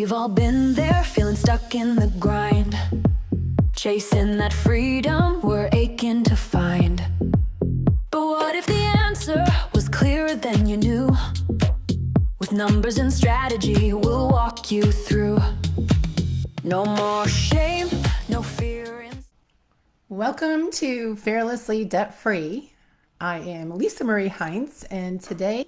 We've all been there, feeling stuck in the grind, chasing that freedom we're aching to find. But what if the answer was clearer than you knew? With numbers and strategy, we'll walk you through. No more shame, no fear. Welcome to Fearlessly Debt Free. I am Lisa Marie Heinz, and today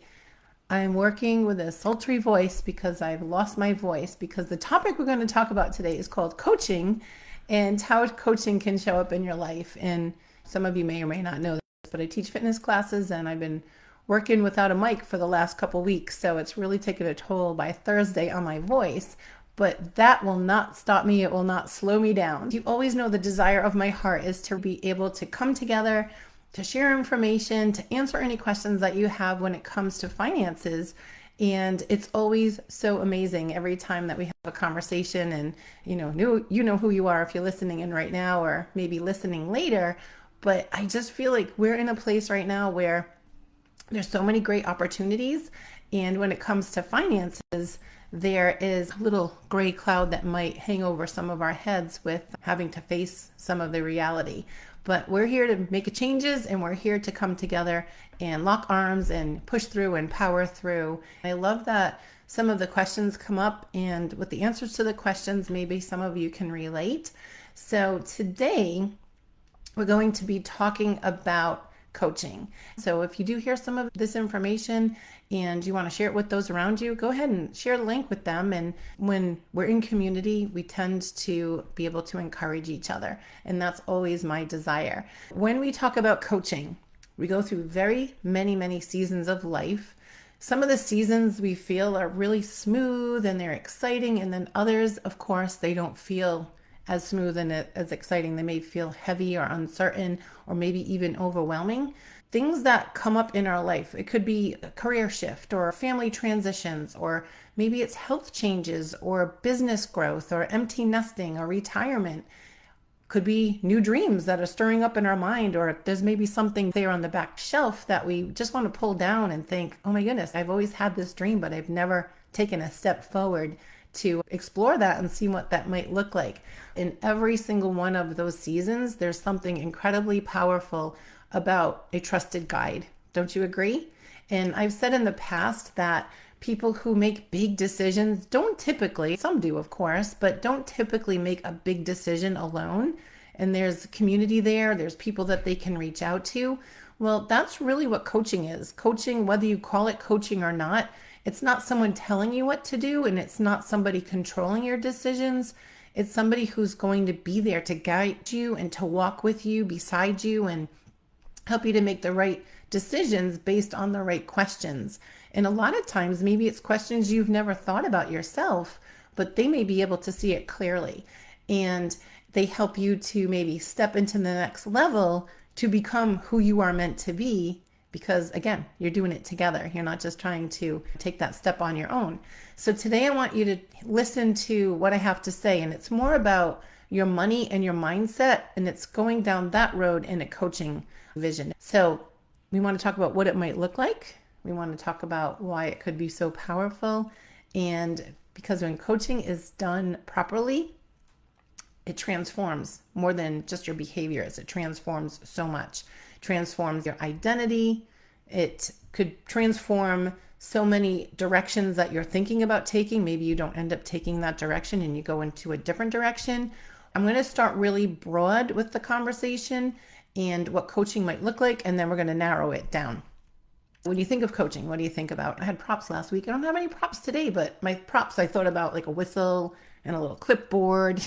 I'm working with a sultry voice because I've lost my voice, because the topic we're going to talk about today is called coaching and how coaching can show up in your life. And some of you may or may not know this, but I teach fitness classes and I've been working without a mic for the last couple weeks, so it's really taken a toll by Thursday on my voice. But that will not stop me. It will not slow me down. You always know the desire of my heart is to be able to come together, to share information, to answer any questions that you have when it comes to finances. And it's always so amazing every time that we have a conversation, and you know who you are if you're listening in right now or maybe listening later. But I just feel like we're in a place right now where there's so many great opportunities. And when it comes to finances, there is a little gray cloud that might hang over some of our heads with having to face some of the reality. But we're here to make changes, and we're here to come together and lock arms and push through and power through. I love that some of the questions come up, and with the answers to the questions, maybe some of you can relate. So today we're going to be talking about coaching. So if you do hear some of this information and you want to share it with those around you, go ahead and share the link with them. And when we're in community, we tend to be able to encourage each other. And that's always my desire. When we talk about coaching, we go through very many seasons of life. Some of the seasons we feel are really smooth and they're exciting. And then others, of course, they don't feel as smooth and as exciting. They may feel heavy or uncertain or maybe even overwhelming. Things that come up in our life, it could be a career shift or family transitions, or maybe it's health changes or business growth or empty nesting or retirement. Could be new dreams that are stirring up in our mind, or there's maybe something there on the back shelf that we just want to pull down and think, oh my goodness, I've always had this dream, but I've never taken a step forward to explore that and see what that might look like. In every single one of those seasons, there's something incredibly powerful about a trusted guide. Don't you agree? And I've said in the past that people who make big decisions don't typically, some do of course, but don't typically make a big decision alone. And there's community there, there's people that they can reach out to. Well, that's really what coaching is. Coaching, whether you call it coaching or not, it's not someone telling you what to do, and it's not somebody controlling your decisions. It's somebody who's going to be there to guide you and to walk with you, beside you, and help you to make the right decisions based on the right questions. And a lot of times, maybe it's questions you've never thought about yourself, but they may be able to see it clearly. And they help you to maybe step into the next level to become who you are meant to be. Because again, you're doing it together. You're not just trying to take that step on your own. So today I want you to listen to what I have to say. And it's more about your money and your mindset. And it's going down that road in a coaching vision. So we want to talk about what it might look like. We want to talk about why it could be so powerful. And because when coaching is done properly, it transforms more than just your behaviors. It transforms so much. Transforms your identity. It could transform so many directions that you're thinking about taking. Maybe you don't end up taking that direction and you go into a different direction. I'm going to start really broad with the conversation and what coaching might look like, and then we're going to narrow it down. When you think of coaching, what do you think about? I had props last week. I don't have any props today, but my props, I thought about like a whistle and a little clipboard,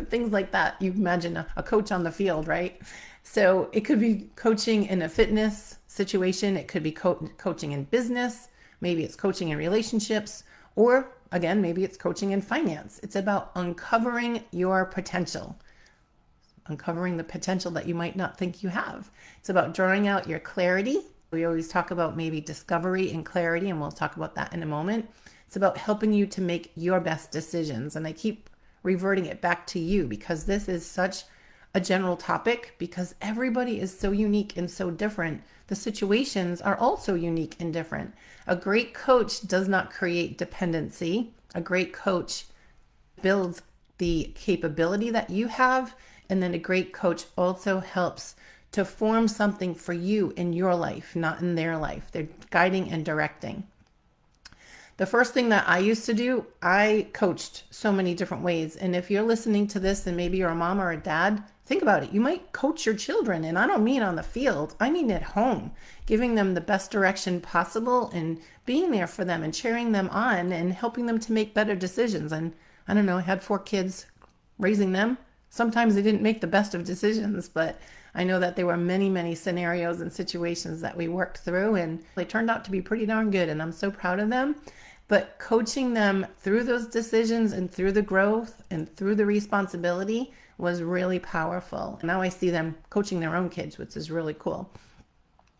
things like that. You imagine a coach on the field, right? So it could be coaching in a fitness situation. It could be coaching in business. Maybe it's coaching in relationships, or again, maybe it's coaching in finance. It's about uncovering your potential, uncovering the potential that you might not think you have. It's about drawing out your clarity. We always talk about maybe discovery and clarity, and we'll talk about that in a moment. It's about helping you to make your best decisions. And I keep reverting it back to you because this is such a general topic, because everybody is so unique and so different. The situations are also unique and different. A great coach does not create dependency. A great coach builds the capability that you have, and then a great coach also helps to form something for you in your life, not in their life. They're guiding and directing. The first thing that I used to do, I coached so many different ways. And if you're listening to this and maybe you're a mom or a dad, think about it. You might coach your children, and I don't mean on the field, I mean at home, giving them the best direction possible and being there for them and cheering them on and helping them to make better decisions. And I don't know, I had 4 kids, raising them. Sometimes they didn't make the best of decisions, but I know that there were many, many scenarios and situations that we worked through, and they turned out to be pretty darn good, and I'm so proud of them. But coaching them through those decisions and through the growth and through the responsibility was really powerful. Now I see them coaching their own kids, which is really cool.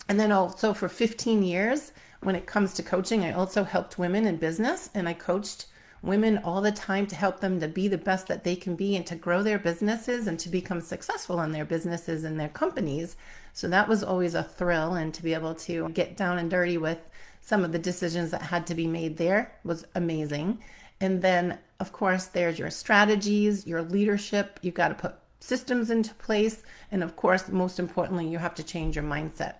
And then also for 15 years, when it comes to coaching, I also helped women in business, and I coached women all the time to help them to be the best that they can be and to grow their businesses and to become successful in their businesses and their companies. So that was always a thrill, and to be able to get down and dirty with some of the decisions that had to be made there was amazing. And then, of course, there's your strategies, your leadership. You've got to put systems into place. And of course, most importantly, you have to change your mindset.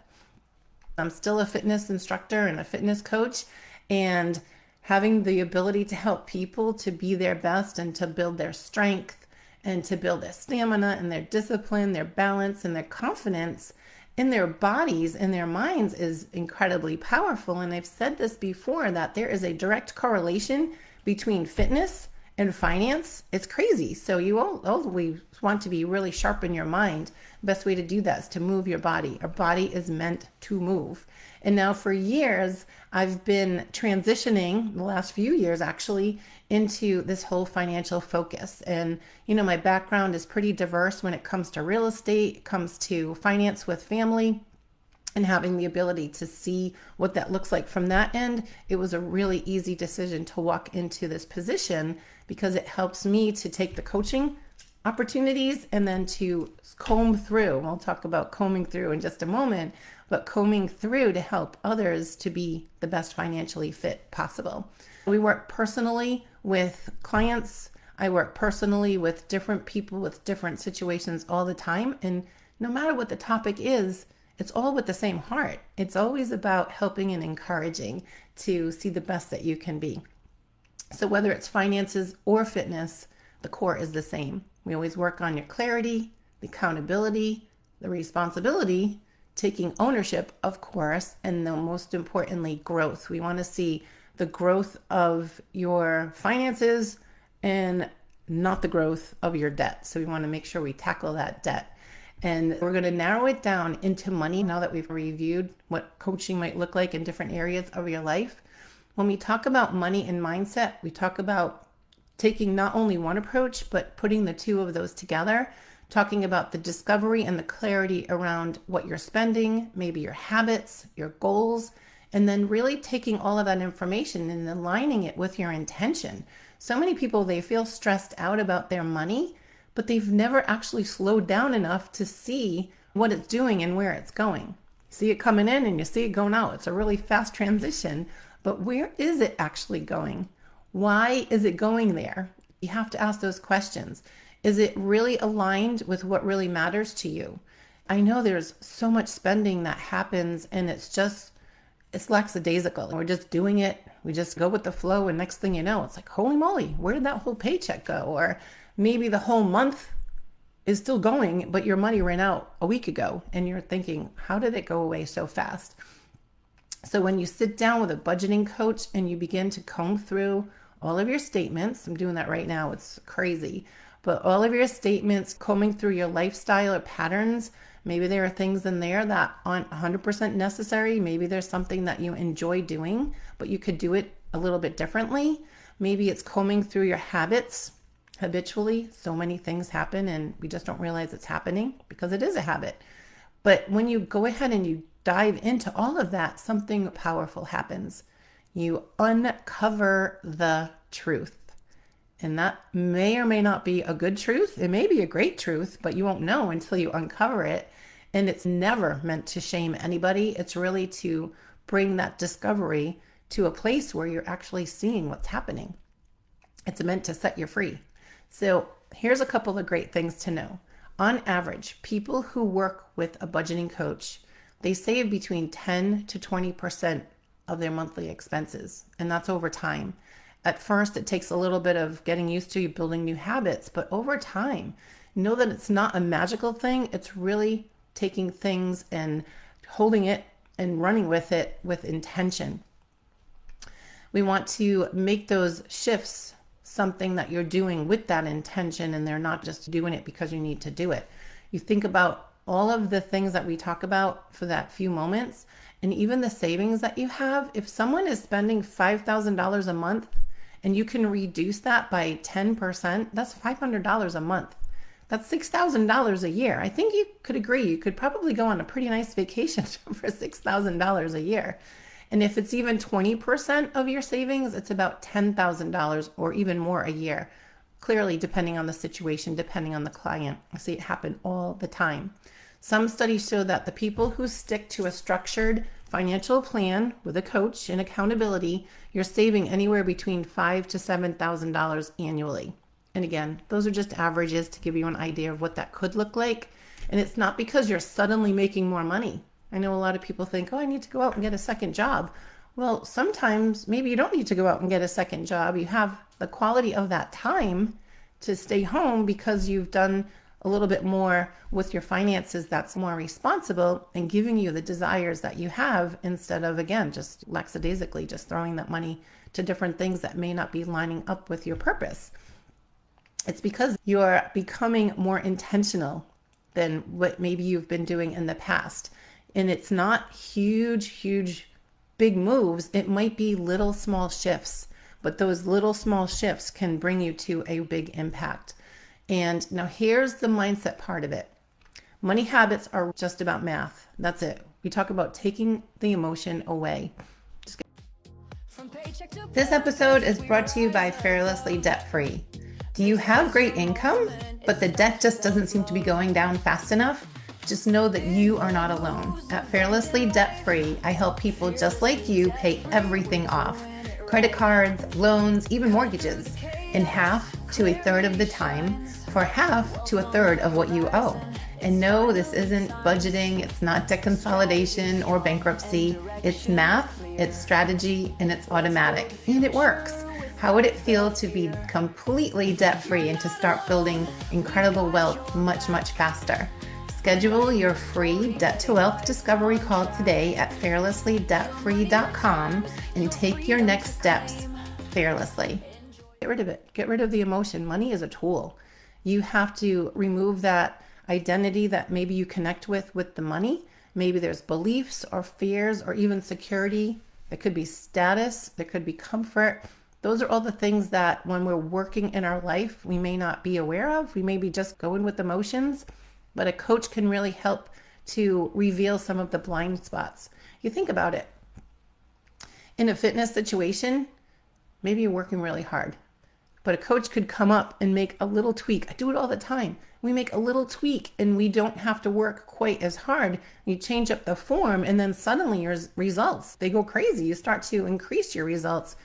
I'm still a fitness instructor and a fitness coach, and having the ability to help people to be their best and to build their strength and to build their stamina and their discipline, their balance and their confidence in their bodies and their minds is incredibly powerful. And I've said this before, that there is a direct correlation between fitness and finance. It's crazy. So you always want to be really sharp in your mind. Best way to do that is to move your body. Our body is meant to move. And now for years, I've been transitioning, the last few years actually, into this whole financial focus. And, you know, my background is pretty diverse when it comes to real estate, it comes to finance with family, and having the ability to see what that looks like from that end. It was a really easy decision to walk into this position because it helps me to take the coaching opportunities and then to comb through. We'll talk about combing through in just a moment, but combing through to help others to be the best financially fit possible. We work personally with clients. I work personally with different people with different situations all the time. And no matter what the topic is, it's all with the same heart. It's always about helping and encouraging to see the best that you can be. So whether it's finances or fitness, the core is the same. We always work on your clarity, the accountability, the responsibility, taking ownership, of course, and then most importantly, growth. We want to see the growth of your finances and not the growth of your debt. So we want to make sure we tackle that debt. And we're going to narrow it down into money now that we've reviewed what coaching might look like in different areas of your life. When we talk about money and mindset, we talk about taking not only one approach, but putting the two of those together, talking about the discovery and the clarity around what you're spending, maybe your habits, your goals, and then really taking all of that information and aligning it with your intention. So many people, they feel stressed out about their money, but they've never actually slowed down enough to see what it's doing and where it's going. You see it coming in and you see it going out. It's a really fast transition, but where is it actually going? Why is it going there? You have to ask those questions. Is it really aligned with what really matters to you? I know there's so much spending that happens and it's lackadaisical. We're just doing it. We just go with the flow. And next thing you know, it's like, holy moly, where did that whole paycheck go? Or maybe the whole month is still going, but your money ran out a week ago. And you're thinking, how did it go away so fast? So when you sit down with a budgeting coach and you begin to comb through all of your statements, I'm doing that right now, it's crazy, but all of your statements, combing through your lifestyle or patterns, maybe there are things in there that aren't 100% necessary. Maybe there's something that you enjoy doing, but you could do it a little bit differently. Maybe it's combing through your habits habitually. So many things happen and we just don't realize it's happening because it is a habit. But when you go ahead and you dive into all of that, something powerful happens. You uncover the truth. And that may or may not be a good truth. It may be a great truth, but you won't know until you uncover it. And it's never meant to shame anybody. It's really to bring that discovery to a place where you're actually seeing what's happening. It's meant to set you free. So here's a couple of great things to know. On average, people who work with a budgeting coach, they save between 10 to 20% of their monthly expenses, and that's over time. At first, it takes a little bit of getting used to building new habits, but over time, know that it's not a magical thing. It's really taking things and holding it and running with it with intention. We want to make those shifts something that you're doing with that intention, and they're not just doing it because you need to do it. You think about all of the things that we talk about for that few moments, and even the savings that you have. If someone is spending $5,000 a month and you can reduce that by 10%, that's $500 a month. That's $6,000 a year. I think you could agree you could probably go on a pretty nice vacation for $6,000 a year. And if it's even 20% of your savings, it's about $10,000 or even more a year. Clearly, depending on the situation, depending on the client. I see it happen all the time. Some studies show that the people who stick to a structured financial plan with a coach and accountability, you're saving anywhere between $5,000 to $7,000 annually. And again, those are just averages to give you an idea of what that could look like. And it's not because you're suddenly making more money. I know a lot of people think, oh, I need to go out and get a second job. Well, sometimes maybe you don't need to go out and get a second job. You have the quality of that time to stay home because you've done a little bit more with your finances that's more responsible and giving you the desires that you have, instead of, again, just lackadaisically just throwing that money to different things that may not be lining up with your purpose. It's because you're becoming more intentional than what maybe you've been doing in the past. And it's not huge, big moves. It might be little small shifts, but those little small shifts can bring you to a big impact. And now here's the mindset part of it. Money habits are just about math. That's it. We talk about taking the emotion away. This episode is brought to you by Fearlessly Debt Free. Do you have great income, but the debt just doesn't seem to be going down fast enough? Just know that you are not alone. At Fearlessly Debt Free, I help people just like you pay everything off. Credit cards, loans, even mortgages, in half to a third of the time, for half to a third of what you owe. And no, this isn't budgeting, it's not debt consolidation or bankruptcy. It's math, it's strategy, and it's automatic. And it works. How would it feel to be completely debt-free and to start building incredible wealth much faster? Schedule your free Debt to Wealth discovery call today at fearlesslydebtfree.com and take your next steps fearlessly. Get rid of it. Get rid of the emotion. Money is a tool. You have to remove that identity that maybe you connect with the money. Maybe there's beliefs or fears or even security. It could be status. There could be comfort. Those are all the things that when we're working in our life, we may not be aware of. We may be just going with emotions. But a coach can really help to reveal some of the blind spots. You think about it. In a fitness situation, maybe you're working really hard, but a coach could come up and make a little tweak. I do it all the time. We make a little tweak and we don't have to work quite as hard. You change up the form and then suddenly your results, they go crazy. You start to increase your results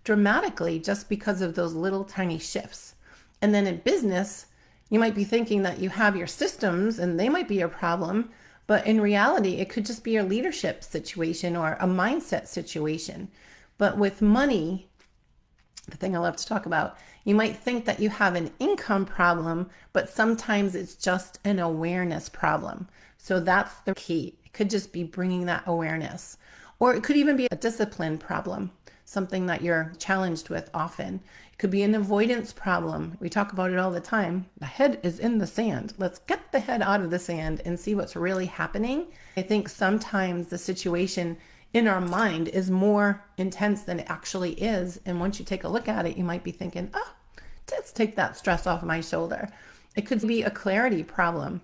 dramatically just because of those little tiny shifts. And then in business, you might be thinking that you have your systems and they might be a problem, but in reality, it could just be your leadership situation or a mindset situation. But with money, the thing I love to talk about, you might think that you have an income problem, but sometimes it's just an awareness problem. So that's the key. It could just be bringing that awareness, or it could even be a discipline problem, something that you're challenged with often. It could be an avoidance problem. We talk about it all the time. The head is in the sand. Let's get the head out of the sand and see what's really happening. I think sometimes the situation in our mind is more intense than it actually is. And once you take a look at it, you might be thinking, oh, let's take that stress off my shoulder. It could be a clarity problem.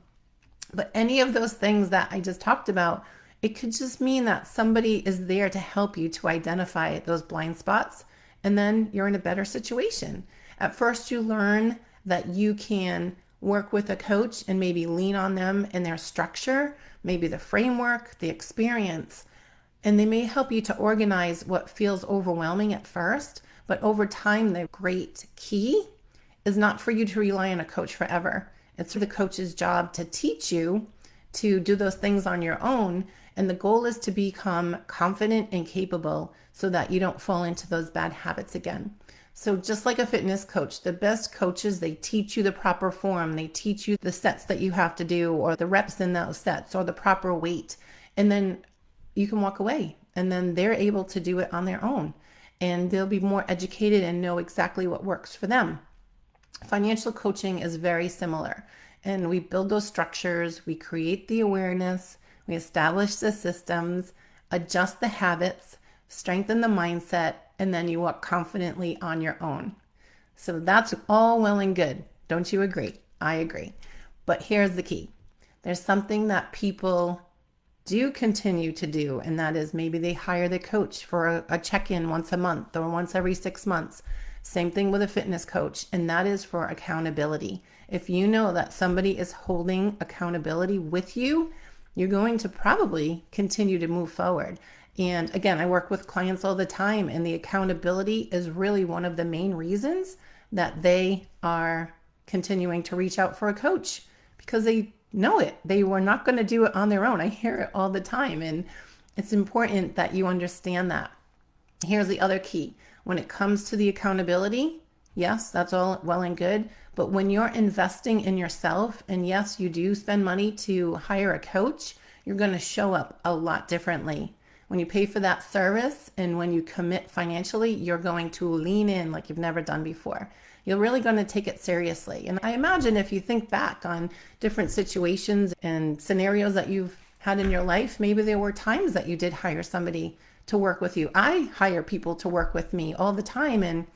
But any of those things that I just talked about, it could just mean that somebody is there to help you to identify those blind spots, and then you're in a better situation. At first, you learn that you can work with a coach and maybe lean on them in their structure, maybe the framework, the experience, and they may help you to organize what feels overwhelming at first. But over time, the great key is not for you to rely on a coach forever. It's the coach's job to teach you to do those things on your own. And the goal is to become confident and capable so that you don't fall into those bad habits again. So just like a fitness coach, the best coaches, they teach you the proper form. They teach you the sets that you have to do or the reps in those sets or the proper weight. And then you can walk away and then they're able to do it on their own. And they'll be more educated and know exactly what works for them. Financial coaching is very similar. And we build those structures, we create the awareness, we establish the systems, adjust the habits, strengthen the mindset, and then you walk confidently on your own. So that's all well and good. Don't you agree? I agree. But here's the key. There's something that people do continue to do, and that is maybe they hire the coach for a check-in once a month or once every 6 months. Same thing with a fitness coach, and that is for accountability. If you know that somebody is holding accountability with you, you're going to probably continue to move forward. And again, I work with clients all the time, and the accountability is really one of the main reasons that they are continuing to reach out for a coach, because they know it. They were not going to do it on their own. I hear it all the time, and it's important that you understand that. Here's the other key. When it comes to the accountability, yes, that's all well and good. But when you're investing in yourself, and yes, you do spend money to hire a coach, you're going to show up a lot differently. When you pay for that service and when you commit financially, you're going to lean in like you've never done before. You're really going to take it seriously. And I imagine if you think back on different situations and scenarios that you've had in your life, maybe there were times that you did hire somebody to work with you. I hire people to work with me all the time, and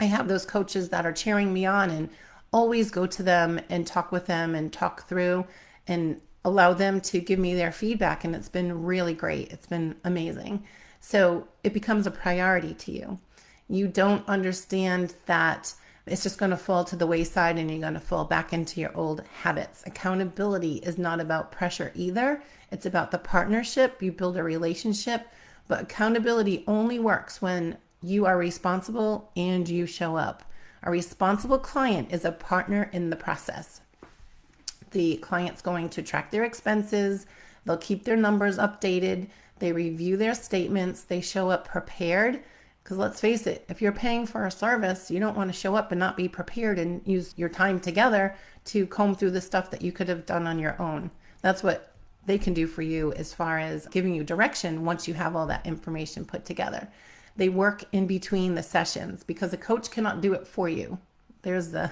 I have those coaches that are cheering me on, and always go to them and talk with them and talk through and allow them to give me their feedback. And it's been really great. It's been amazing. So it becomes a priority to you. You don't understand that it's just going to fall to the wayside and you're going to fall back into your old habits. Accountability is not about pressure either. It's about the partnership. You build a relationship, but accountability only works when you are responsible and you show up. A responsible client is a partner in the process. The client's going to track their expenses. They'll keep their numbers updated. They review their statements. They show up prepared. Because let's face it, if you're paying for a service, you don't want to show up and not be prepared and use your time together to comb through the stuff that you could have done on your own. That's what they can do for you as far as giving you direction once you have all that information put together. They work in between the sessions because a coach cannot do it for you. There's the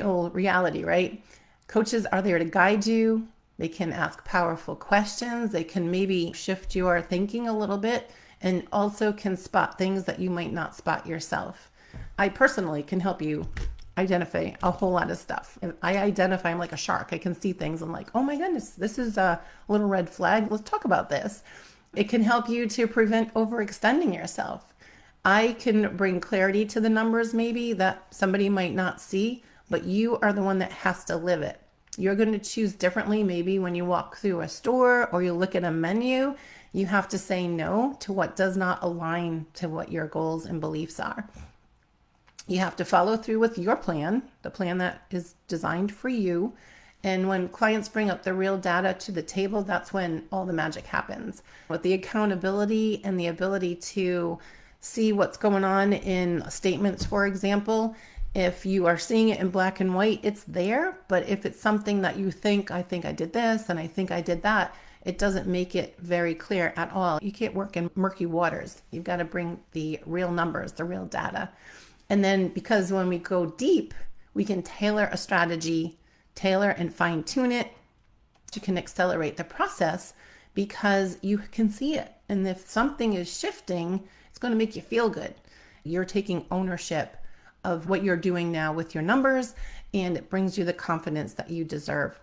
old reality, right? Coaches are there to guide you. They can ask powerful questions. They can maybe shift your thinking a little bit, and also can spot things that you might not spot yourself. I personally can help you identify a whole lot of stuff. If I identify, I'm like a shark. I can see things. I'm like, oh my goodness, this is a little red flag. Let's talk about this. It can help you to prevent overextending yourself. I can bring clarity to the numbers maybe that somebody might not see, but you are the one that has to live it. You're going to choose differently maybe when you walk through a store or you look at a menu. You have to say no to what does not align to what your goals and beliefs are. You have to follow through with your plan, the plan that is designed for you. And when clients bring up the real data to the table, that's when all the magic happens. With the accountability and the ability to see what's going on in statements, for example, if you are seeing it in black and white, it's there. But if it's something that you think, I think I did this and I think I did that, it doesn't make it very clear at all. You can't work in murky waters. You've got to bring the real numbers, the real data. And then because when we go deep, we can tailor a strategy, tailor and fine tune it. You can accelerate the process because you can see it. And if something is shifting, it's going to make you feel good. You're taking ownership of what you're doing now with your numbers, and it brings you the confidence that you deserve.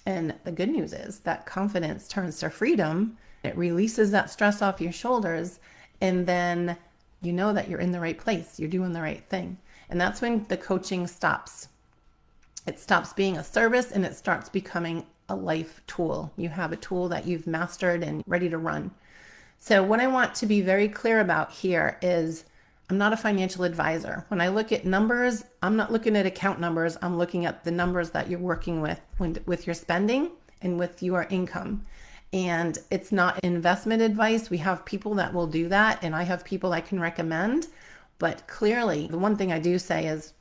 And the good news is that confidence turns to freedom. It releases that stress off your shoulders, and then you know that you're in the right place. You're doing the right thing. And that's when the coaching stops. It stops being a service and it starts becoming a life tool. You have a tool that you've mastered and ready to run. So what I want to be very clear about here is I'm not a financial advisor. When I look at numbers, I'm not looking at account numbers. I'm looking at the numbers that you're working with your spending and with your income. And it's not investment advice. We have people that will do that, and I have people I can recommend. But clearly, the one thing I do say is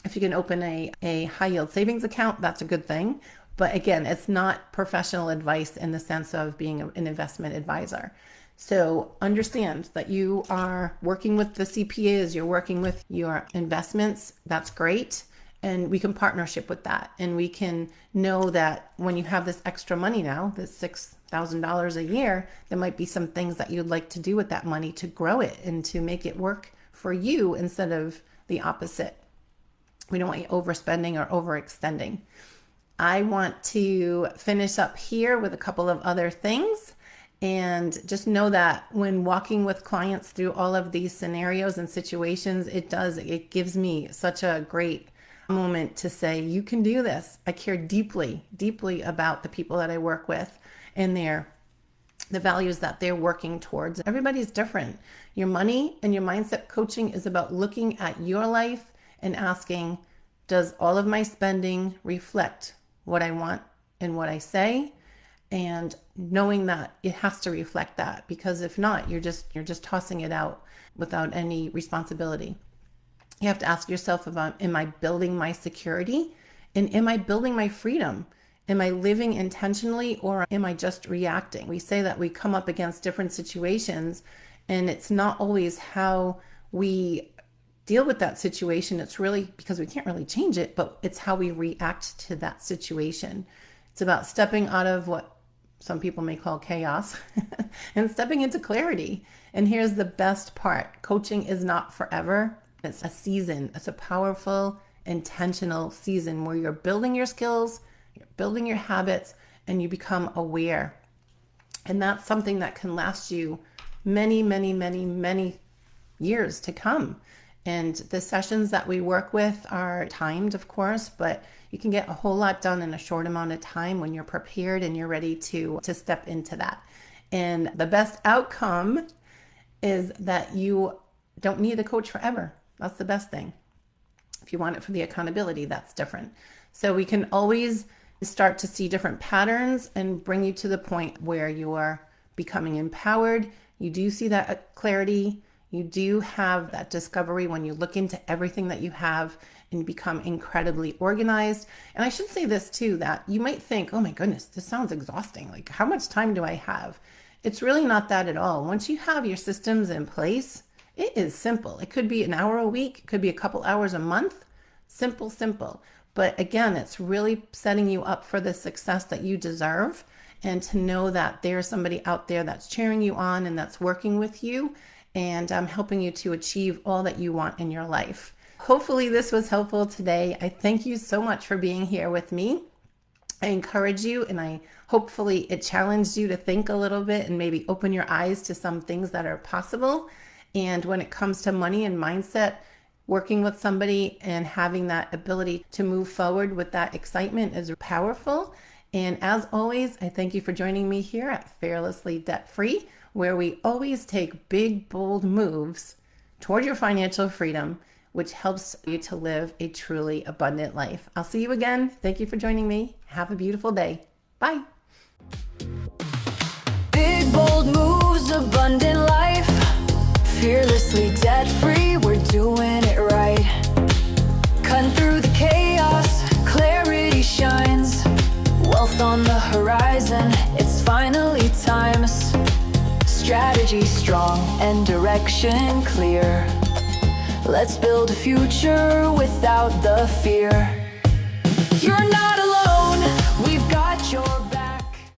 if you can open a high yield savings account, that's a good thing. But again, it's not professional advice in the sense of being an investment advisor. So understand that you are working with the CPAs, you're working with your investments. That's great. And we can partnership with that. And we can know that when you have this extra money now, this $6,000 a year, there might be some things that you'd like to do with that money to grow it and to make it work for you instead of the opposite. We don't want you overspending or overextending. I want to finish up here with a couple of other things. And just know that when walking with clients through all of these scenarios and situations, it gives me such a great moment to say, you can do this. I care deeply, deeply about the people that I work with and the values that they're working towards. Everybody's different. Your money and your mindset coaching is about looking at your life and asking, does all of my spending reflect what I want and what I say? And knowing that it has to reflect that, because if not, you're just tossing it out without any responsibility. You have to ask yourself about, am I building my security? And am I building my freedom? Am I living intentionally, or am I just reacting? We say that we come up against different situations, and it's not always how we deal with that situation. It's really because we can't really change it, but it's how we react to that situation. It's about stepping out of what some people may call chaos and stepping into clarity. And here's the best part. Coaching is not forever. It's a season. It's a powerful, intentional season where you're building your skills, you're building your habits, and you become aware. And that's something that can last you many, many, many, many years to come. And the sessions that we work with are timed, of course, but you can get a whole lot done in a short amount of time when you're prepared and you're ready to step into that. And the best outcome is that you don't need a coach forever. That's the best thing. If you want it for the accountability, that's different. So we can always start to see different patterns and bring you to the point where you are becoming empowered. You do see that clarity. You do have that discovery when you look into everything that you have and become incredibly organized. And I should say this too, that you might think, oh my goodness, this sounds exhausting. Like, how much time do I have? It's really not that at all. Once you have your systems in place, it is simple. It could be an hour a week. It could be a couple hours a month. Simple, simple. But again, it's really setting you up for the success that you deserve, and to know that there's somebody out there that's cheering you on and that's working with you and helping you to achieve all that you want in your life. Hopefully this was helpful today. I thank you so much for being here with me. I encourage you, and hopefully it challenged you to think a little bit and maybe open your eyes to some things that are possible. And when it comes to money and mindset, working with somebody and having that ability to move forward with that excitement is powerful. And as always, I thank you for joining me here at Fearlessly Debt Free, where we always take big, bold moves toward your financial freedom, which helps you to live a truly abundant life. I'll see you again. Thank you for joining me. Have a beautiful day. Bye. Big bold moves, abundant life. Fearlessly debt free, we're doing it right. Cutting through the chaos, clarity shines. Wealth on the horizon, it's finally times. Strategy strong and direction clear. Let's build a future without the fear. You're not alone, we've got your